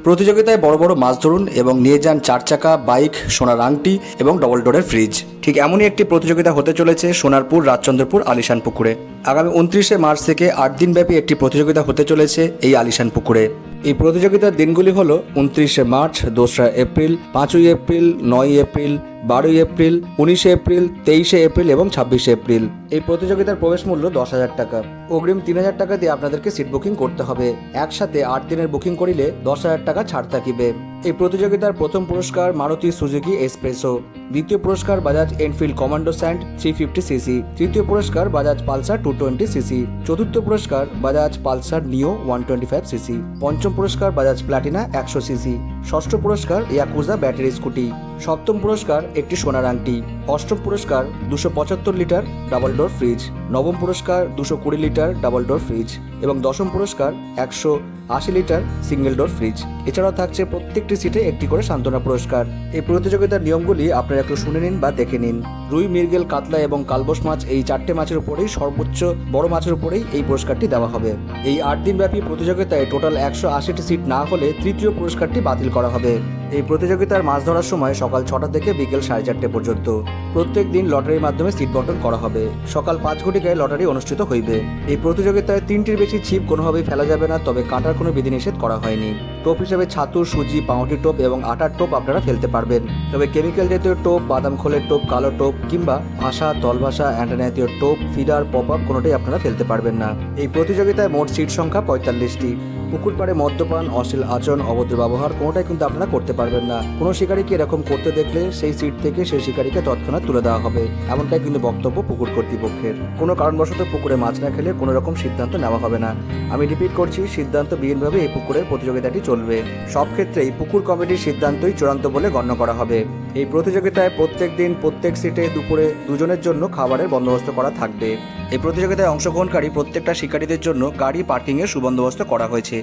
প্রতিযোগিতায় বড় বড় মাছ ধরুন এবং নিয়ে যান 4 চাকা, বাইক, সোনার আংটি এবং ডবল ডোরের ফ্রিজ। ঠিক এমনই একটি প্রতিযোগিতা হতে চলেছে সোনারপুর রাজচন্দ্রপুর আলিশান পুকুরে। আগামী 29শে মার্চ থেকে 8 দিনব্যাপী একটি প্রতিযোগিতা হতে চলেছে এই আলিশান পুকুরে। এই প্রতিযোগিতার দিনগুলি হলো 29শে মার্চ, 2রা এপ্রিল, 5ই এপ্রিল, 9ই এপ্রিল, 12ই এপ্রিল, 19শে এপ্রিল, 23শে এপ্রিল এবং 26শে এপ্রিল। এই প্রতিযোগিতার প্রবেশ মূল্য 10,000 টাকা। অগ্রিম 3,000 টাকা দিয়ে আপনাদেরকে সিট বুকিং করতে হবে। একসাথে 8 দিনের বুকিং করিলে 10,000 টাকা ছাড় থাকিবে। এই প্রতিযোগিতার প্রথম পুরস্কার মারুতি সুজুকি এক্সপ্রেসো, দ্বিতীয় পুরস্কার Bajaj Enfield Commando Sand 350 cc, তৃতীয় পুরস্কার বাজাজ পালসার 220 সিসি, চতুর্থ পুরস্কার বাজাজ পালসার নিও 125 সিসি, পঞ্চম পুরস্কার বাজাজ প্লাটিনা 100 সিসি, ষষ্ঠ পুরস্কার ইয়াকুজা ব্যাটারি স্কুটি, সপ্তম পুরস্কার একটি সোনার আংটি, অষ্টম পুরস্কার 275 লিটার ডাবল ডোর ফ্রিজ, নবম পুরস্কার 220 লিটার ডাবল ডোর ফ্রিজ এবং দশম পুরস্কার 180 লিটার সিঙ্গেল ডোর ফ্রিজ। এছাড়াও থাকছে প্রত্যেকটি সিটে একটি করে সান্ত্বনা পুরস্কার। এই প্রতিযোগিতার নিয়মগুলি আপনারা একটু শুনে নিন বা দেখে নিন। রুই, মৃগেল, কাতলা এবং কালবোস মাছ এই 4টে মাছের উপরেই সর্বোচ্চ বড় মাছের উপরেই এই পুরস্কারটি দেওয়া হবে। এই 8 দিনব্যাপী প্রতিযোগিতায় টোটাল 180টি সিট না হলে তৃতীয় পুরস্কারটি বাতিল করা হবে। এই প্রতিযোগিতার মাছ ধরার সময় সকাল 6টা থেকে বিকেল 4:30 পর্যন্ত। প্রত্যেক দিন লটারির মাধ্যমে সিট বন্টন করা হবে। সকাল 5 ঘটিকায় লটারি অনুষ্ঠিত হইবে। এই প্রতিযোগিতায় 3টির বেশি ছিপ কোনোভাবেই ফেলা যাবে না, তবে কাটার কোনো বিধিনিষেধ করা হয়নি। টোপ হিসেবে ছাতু, সুজি, পাউরুটি টোপ এবং আটার টোপ আপনারা ফেলতে পারবেন, তবে কেমিক্যাল জাতীয় টোপ, বাদাম খোলের টোপ, কালো টোপ কিংবা ভাষা, তলভাষা, অ্যান্টেনা জাতীয় টোপ, ফিডার, পপ আপ কোনোটাই আপনারা ফেলতে পারবেন না। এই প্রতিযোগিতায় মোট সিট সংখ্যা 45টি। পুকুর পাড়ে মদ্যপান, অশ্লীল আচরণ, অভদ্র ব্যবহার কোনোটাই কিন্তু আপনারা করতে পারবেন না। কোনো শিকারীকে এরকম করতে দেখলে সেই সিট থেকে সেই শিকারীকে তৎক্ষণাৎ তুলে দেওয়া হবে, এমনটাই কিন্তু বক্তব্য পুকুর কর্তৃপক্ষের। কোনো কারণবশত পুকুরে মাছ না খেলে কোনো রকম সিদ্ধান্ত নেওয়া হবে না। আমি রিপিট করছি, সিদ্ধান্ত বিহীনভাবে এই পুকুরের প্রতিযোগিতাটি চলবে। সব ক্ষেত্রেই পুকুর কমিটির সিদ্ধান্তই চূড়ান্ত বলে গণ্য করা হবে। এই প্রতিযোগিতায় প্রত্যেক দিন প্রত্যেক সিটে দুপুরে 2 জনের জন্য খাবারের বন্দোবস্ত করা থাকবে। এই প্রতিযোগিতায় অংশগ্রহণকারী প্রত্যেকটা শিকারীদের জন্য গাড়ি পার্কিংয়ের সুবন্দোবস্ত করা হয়েছে।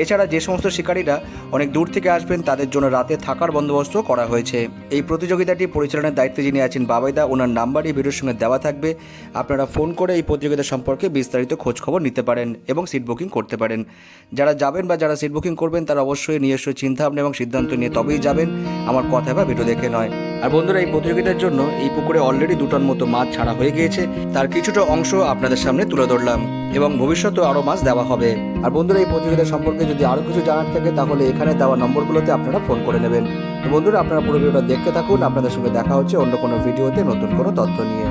এছাড়া যে সমস্ত শিকারীরা অনেক দূর থেকে আসবেন তাদের জন্য রাতে থাকার বন্দোবস্ত করা হয়েছে। এই প্রতিযোগিতাটি পরিচালনার দায়িত্বে যিনি আছেন বাবাইদা, ওনার নাম্বারই ভিডিওর সঙ্গে দেওয়া থাকবে। আপনারা ফোন করে এই প্রতিযোগিতা সম্পর্কে বিস্তারিত খোঁজ খবর নিতে পারেন এবং সিট বুকিং করতে পারেন। যারা যাবেন বা যারা সিট বুকিং করবেন তারা অবশ্যই নিজস্ব চিন্তাভাবনা এবং সিদ্ধান্ত নিয়ে তবেই যাবেন, আমার কথা বা ভিডিও দেখে নয়। আর বন্ধুরা, এই প্রতিযোগিতার জন্য এই পুকুরে অলরেডি 2 টন মতো মাছ ছাড়া হয়ে গিয়েছে। তার কিছুটা অংশ আপনাদের সামনে তুলে ধরলাম এবং ভবিষ্যতেও আরও মাছ দেওয়া হবে। আর বন্ধুরা, এই প্রতিযোগিতা সম্পর্কে যদি আরও কিছু জানার থাকে তাহলে এখানে দেওয়া নম্বরগুলোতে আপনারা ফোন করে নেবেন। তো বন্ধুরা, আপনারা পুরো ভিডিওটা দেখতে থাকুন। আপনাদের সঙ্গে দেখা হচ্ছে অন্য কোনো ভিডিওতে নতুন কোনো তথ্য নিয়ে।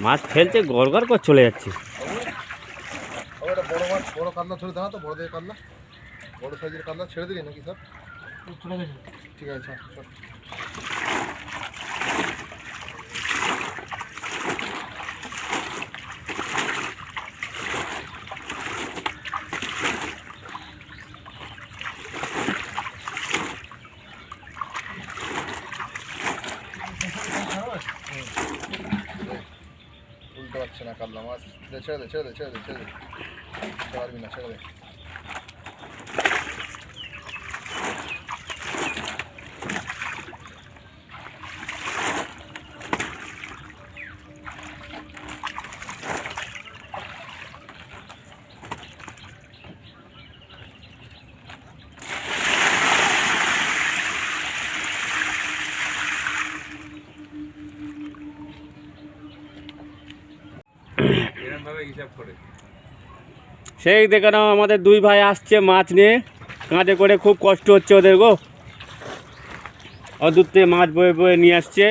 মাছ ফেলতে গড়গড় করে চলে যাচ্ছে। বড় মাছ, বড় কাতলা ছেড়ে দাও তো, বড় দিয়ে কাতলা, বড় সাইজের কাতলা ছেড়ে দিলি নাকি স্যার? চলে গেছে। ঠিক আছে চল। উল্টে পারছে না কাতলা মাছ। ছেড়ে দে ছেড়ে দে ছেড়ে দে ছেড়ে দে, উল্টে পারবি না, ছেড়ে দে। সেই দেখে নাও আমাদের দুই ভাই আসছে মাছ নিয়ে, কাঁধে করে, খুব কষ্ট হচ্ছে ওদের গো। অদূর থেকে মাছ বয়ে বয়ে নিয়ে আসছে।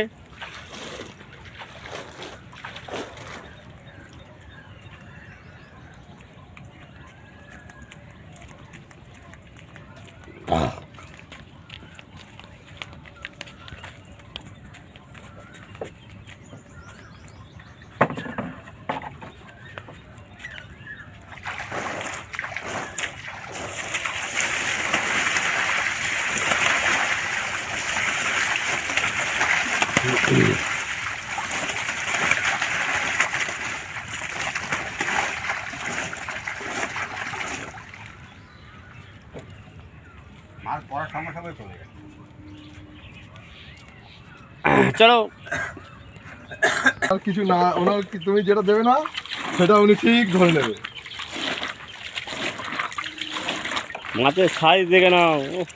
মাছ পড়ার সঙ্গে সঙ্গে চলে গেছে। চলো, আর কিছু না, ওনার তুমি যেটা দেবে না সেটা উনি ঠিক ধরে নেবে। মাছের সাইজ দেখে নাও। উফ,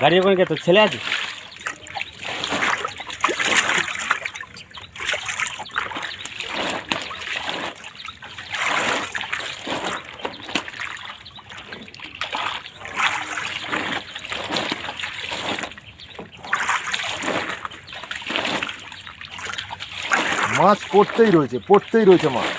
গাড়ি ওখানে কে, তোর ছেলে আছে? মাছ পড়তেই রয়েছে মাছ।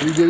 এই যে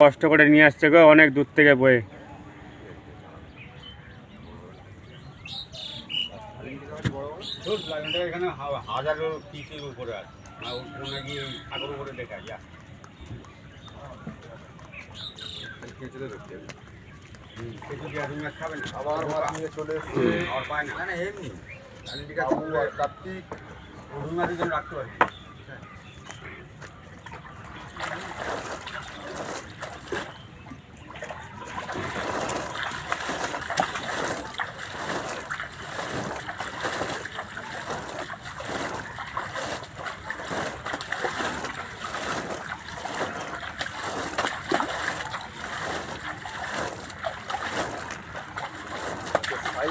কষ্ট করে নিয়ে আসছে গো, অনেক দূর থেকে বয়ে। এখানে হাজারো পিসের উপরে আছে, ওখানে গিয়ে ঠাকুর উপরে দেখা যায়। খাবেন আবার মাছ নিয়ে চলে এসছে। আর পায় না এমনি কার্তিক রুই মাছের জন্য রাখতে পারি।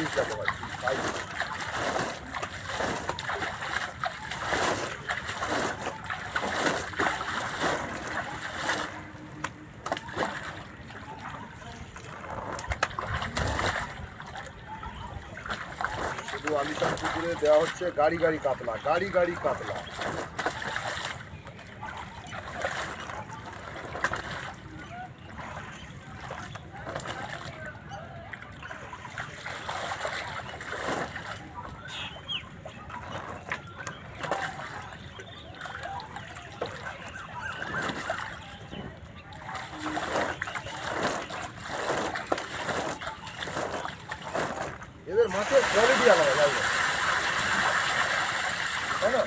সাইজ দেখো ভাই, সাইজ। শুধু আলিশান পুকুরে দেওয়া হচ্ছে গাড়ি গাড়ি কাতলা, গাড়ি গাড়ি কাতলা। এদের মাছের কোয়ালিটি আলাদা লাগবে, তাই না?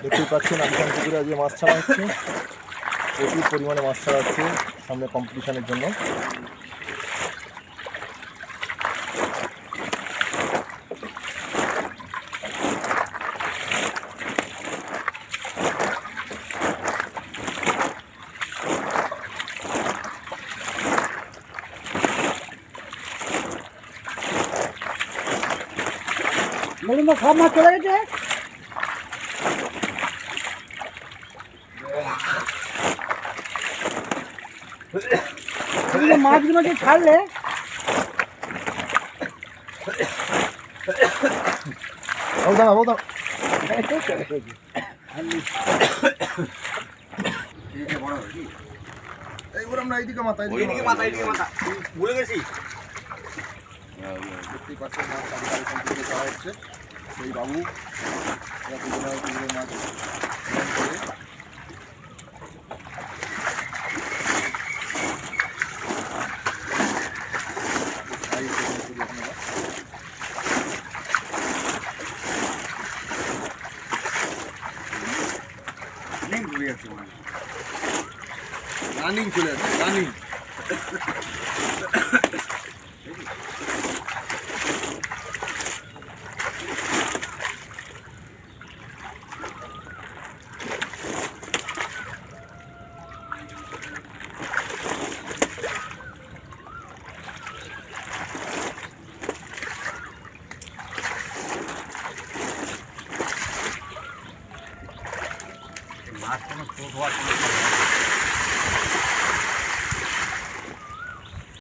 দেখতেই পাচ্ছেন আলিশান পুকুরে আজকে মাছ ছাড়া হচ্ছে, প্রচুর পরিমাণে মাছ ছাড়া হচ্ছে সামনে কম্পিটিশনের জন্য। সব মাছ চলে গেছে। মাছগুলোকে ছাড়লে এইদিকে মাথা, এইদিকে মাথা, এইদিকে মাথা ভুলে গেছি। দেখতেই পাচ্ছেন মাছ আলিশান পুকুরে দেওয়া হচ্ছে, সেই বাবু এরা দুজনে পুকুরে মাছ পালন করে। রানিং চলে যাচ্ছে, রানিং। মাছ কোনো ছোট হওয়ার কোনো